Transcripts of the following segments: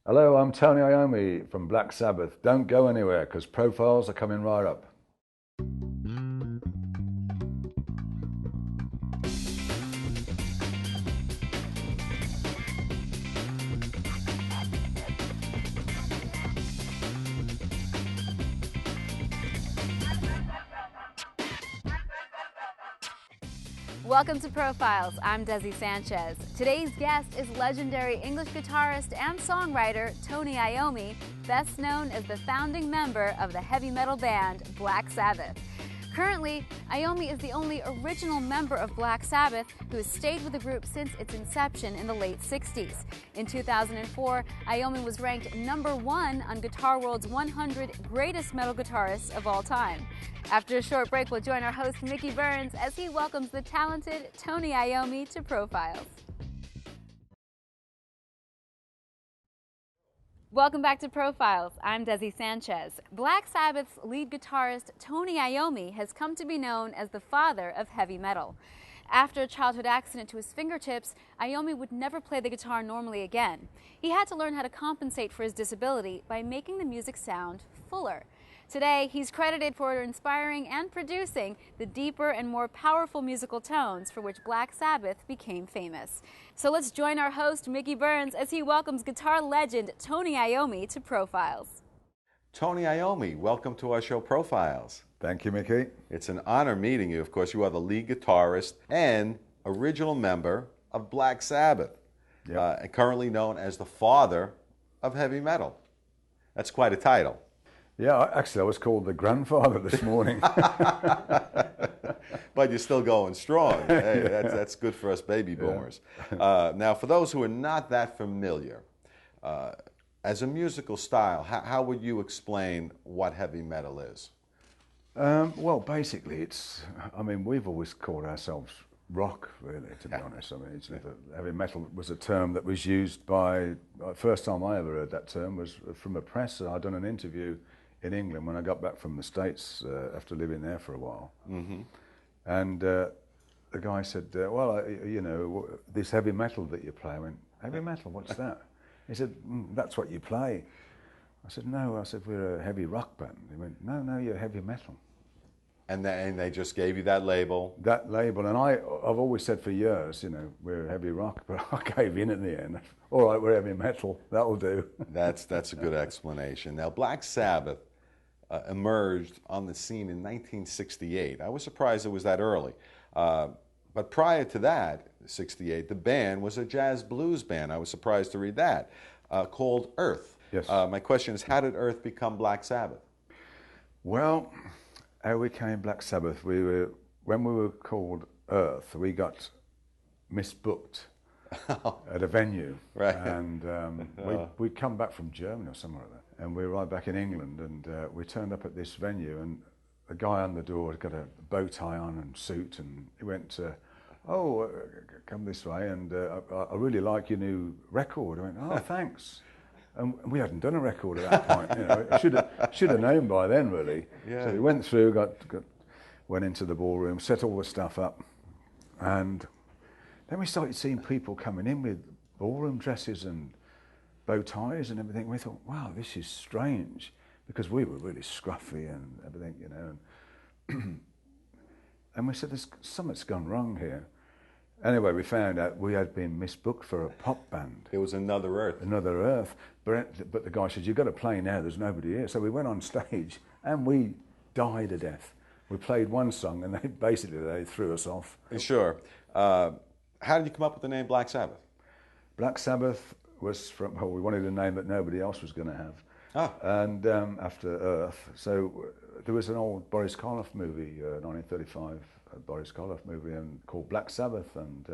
Hello, I'm Tony Iommi from Black Sabbath. Don't go anywhere because profiles are coming right up. Welcome to Profiles. I'm DESI Sanchez. Today's guest is legendary English guitarist and songwriter Tony Iommi, best known as the founding member of the heavy metal band Black Sabbath. Currently, Iommi is the only original member of Black Sabbath who has stayed with the group since its inception in the late 60s. In 2004, Iommi was ranked #1 on Guitar World's 100 Greatest Metal Guitarists of All Time. After a short break, we'll join our host Mickey Burns as he welcomes the talented Tony Iommi to Profiles. Welcome back to Profiles. I'm DESI Sanchez. Black Sabbath's lead guitarist Tony Iommi has come to be known as the father of heavy metal. After a childhood accident to his fingertips, Iommi would never play the guitar normally again. He had to learn how to compensate for his disability by making the music sound fuller. Today, he's credited for inspiring and producing the deeper and more powerful musical tones for which Black Sabbath became famous. So let's join our host, Mickey Burns, as he welcomes guitar legend Tony Iommi to Profiles. Tony Iommi, welcome to our show Profiles. Thank you, Mickey. It's an honor meeting you. Of course, you are the lead guitarist and original member of Black Sabbath, Yep. and currently known as the father of heavy metal. That's quite a title. Yeah, actually, I was called the grandfather this morning. But you're still going strong. Hey, that's good for us baby boomers. Now, for those who are not that familiar, as a musical style, how would you explain what heavy metal is? Well, basically, we've always called ourselves rock, really, to be honest. Heavy metal was a term that was used by, first time I ever heard that term was from a press. I'd done an interview in England when I got back from the States after living there for a while. Mm-hmm. And the guy said, this heavy metal that you play. I went, heavy metal, what's that? He said, that's what you play. I said, no. I said, we're a heavy rock band. He went, no, you're heavy metal. And they just gave you that label? That label. And I've always said for years, we're heavy rock, but I gave in the end. All right, we're heavy metal. That'll do. That's a good explanation. Now, Black Sabbath emerged on the scene in 1968. I was surprised it was that early. But prior to that, 68, the band was a jazz blues band. I was surprised to read that, called Earth. Yes. My question is, how did Earth become Black Sabbath? Well, how we came Black Sabbath, when we were called Earth, we got misbooked at a venue. Right. And we'd come back from Germany or somewhere like that. And we were right back in England, and we turned up at this venue, and the guy on the door had got a bow tie on and suit, and he went, come this way, and I really like your new record. I went, oh, thanks. And we hadn't done a record at that point. Should have known by then, really. Yeah. So we went through, went into the ballroom, set all the stuff up, and then we started seeing people coming in with ballroom dresses and bow ties and everything. We thought, wow, this is strange, because we were really scruffy and everything, And we said, something's gone wrong here. Anyway, we found out we had been misbooked for a pop band. It was Another Earth. Another Earth. But the guy said, you've got to play now, there's nobody here. So we went on stage and we died to death. We played one song and they threw us off. Sure. How did you come up with the name Black Sabbath? Black Sabbath was we wanted a name that nobody else was going to have. Ah. And after Earth. So there was an old Boris Karloff movie, 1935 Boris Karloff movie, called Black Sabbath, and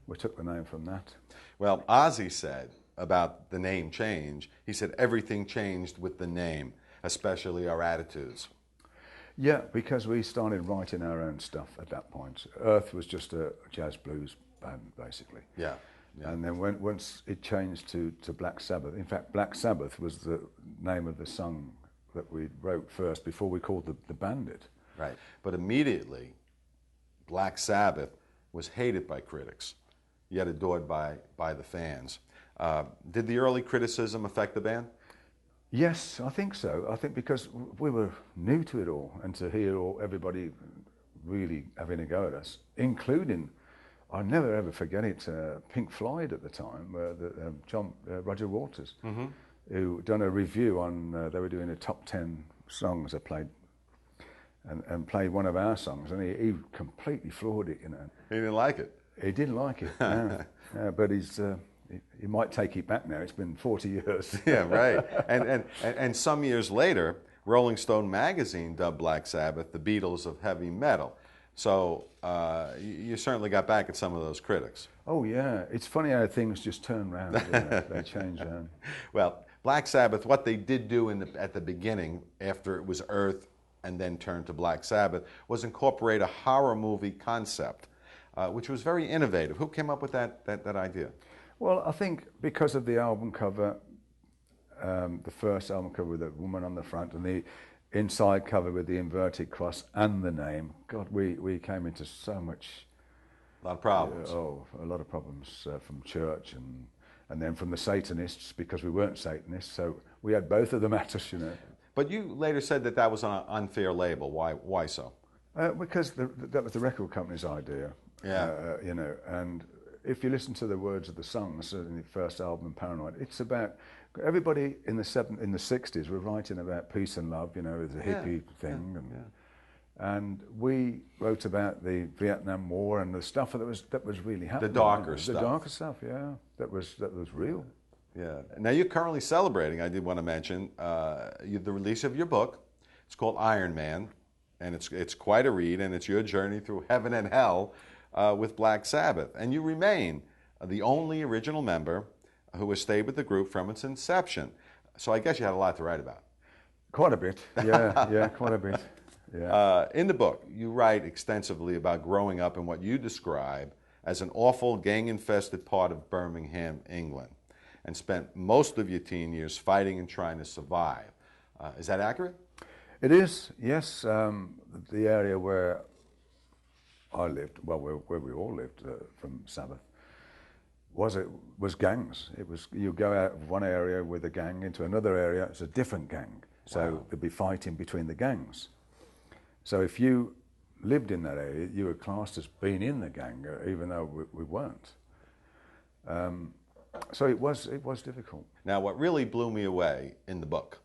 we took the name from that. Well, Ozzy said about the name change, he said everything changed with the name, especially our attitudes. Yeah, because we started writing our own stuff at that point. Earth was just a jazz blues band, basically. Yeah. Yeah. And then once it changed to Black Sabbath, in fact, Black Sabbath was the name of the song that we wrote first before we called the band it. Right. But immediately, Black Sabbath was hated by critics. yet adored by the fans. Did the early criticism affect the band? Yes, I think so. I think because we were new to it all, and to hear everybody really having a go at us, including, I'll never ever forget it, Pink Floyd at the time, Roger Waters, who done a review on, they were doing a top 10 songs they played, and played one of our songs, and he completely floored it, you know. He didn't like it. He didn't like it, no. But he might take it back now. It's been 40 years. Yeah, right. And some years later, Rolling Stone magazine dubbed Black Sabbath the Beatles of heavy metal. So you certainly got back at some of those critics. Oh yeah, it's funny how things just turn around. They change around. Well, Black Sabbath, what they did do at the beginning, after it was Earth and then turned to Black Sabbath, was incorporate a horror movie concept, which was very innovative. Who came up with that idea? Well, I think because of the album cover, the first album cover with a woman on the front, and the inside cover with the inverted cross and the name. God, we came into so much. A lot of problems. A lot of problems from church and then from the Satanists, because we weren't Satanists. So we had both of them at us, you know. But you later said that was an unfair label. Why so? Because that was the record company's idea. Yeah. You know, and if you listen to the words of the songs in the first album, Paranoid, it's about everybody in the 60s were writing about peace and love, you know, the hippie thing, and we wrote about the Vietnam War and the stuff that was really happening. The darker stuff. The darker stuff, yeah, that was real. Yeah. Now you're currently celebrating, I did want to mention, the release of your book. It's called Iron Man, and it's quite a read, and it's your journey through heaven and hell with Black Sabbath. And you remain the only original member who has stayed with the group from its inception. So I guess you had a lot to write about. Quite a bit, yeah, quite a bit. Yeah. In the book, you write extensively about growing up in what you describe as an awful gang-infested part of Birmingham, England, and spent most of your teen years fighting and trying to survive. Is that accurate? It is, yes. The area where I lived, well, where we all lived from Sabbath, was gangs. It was, you go out of one area with a gang into another area, it's a different gang. So Wow. there'd be fighting between the gangs. So if you lived in that area, you were classed as being in the gang, even though we weren't. So it was difficult. Now, what really blew me away in the book,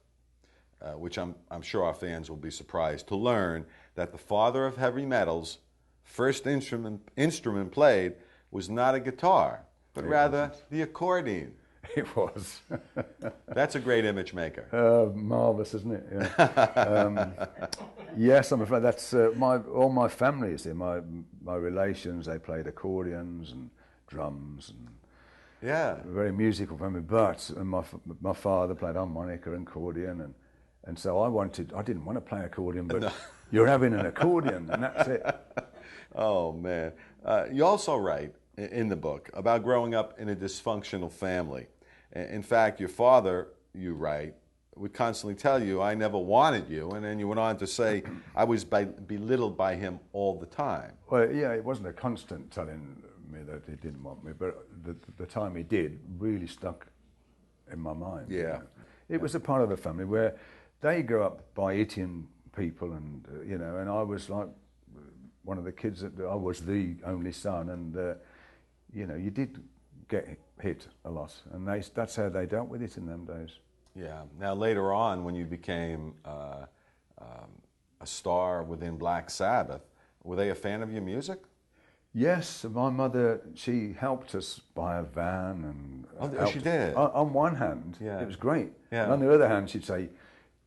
which I'm sure our fans will be surprised to learn, that the father of heavy metal's first instrument played was not a guitar, but rather the accordion. It was. That's a great image maker. Marvelous, isn't it? Yeah. Yes, I'm afraid that's all my family is here. My relations, they played accordions and drums, and Yeah. a very musical family. But my father played harmonica and accordion, and so I didn't want to play accordion, but No. you're having an accordion, and that's it. Oh, man. You also write in the book about growing up in a dysfunctional family. In fact, your father, you write, would constantly tell you, I never wanted you, and then you went on to say, I was belittled by him all the time. Well, yeah, it wasn't a constant telling me that he didn't want me, but the time he did really stuck in my mind. Yeah. You know. It was a part of the family where they grew up by hitting people, and you know, and I was like one of the kids that I was the only son, and you know, you did get hit a lot, and that's how they dealt with it in them days. Yeah. Now, later on, when you became a star within Black Sabbath, were they a fan of your music? Yes, my mother, she helped us buy a van, and She did? On one hand, Yeah. it was great. Yeah. And on the other hand, she'd say,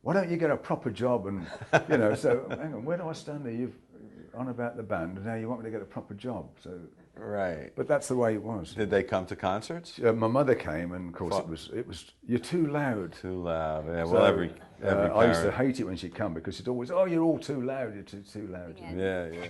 why don't you get a proper job? And, you know, so, hang on, where do I stand there? You've on about the band, and now you want me to get a proper job. So, Right. but that's the way it was. Did they come to concerts? My mother came, and of course it was, you're too loud. Too loud. Yeah, So, well, every I used to parent. hate it when she'd come, because she'd always, oh, you're all too loud, you're too loud. Yeah. Yeah, yeah.